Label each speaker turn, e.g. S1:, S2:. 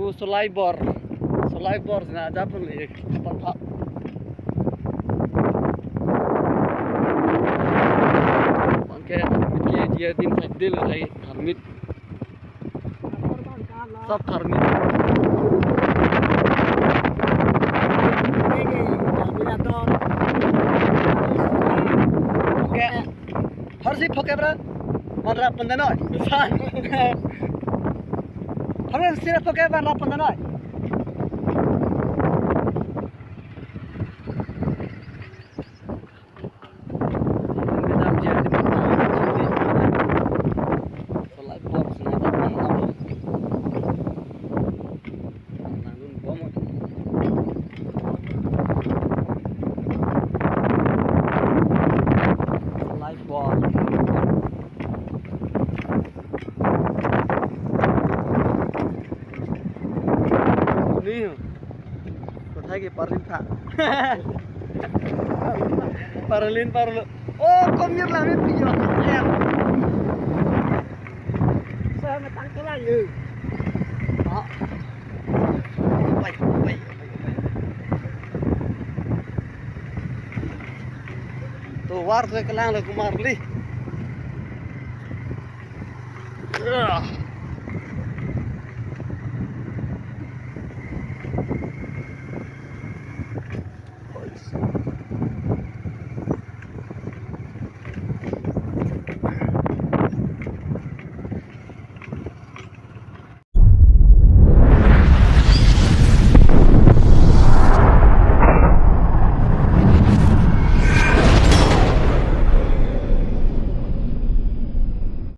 S1: tu solai bor na aja pun le kapal thap. Bangke mitke dia din sakdil lai tharmit. Sab tharmit. Oke. Harus dipakai bra. Mana pendanai. San. Harus sirap pakai mana pendanai. Lagi parlin tak? Parlin. Oh, komir lah ni video ayam. Saya metang tu lah you. Baik. Tu war tu kelang le kumar li.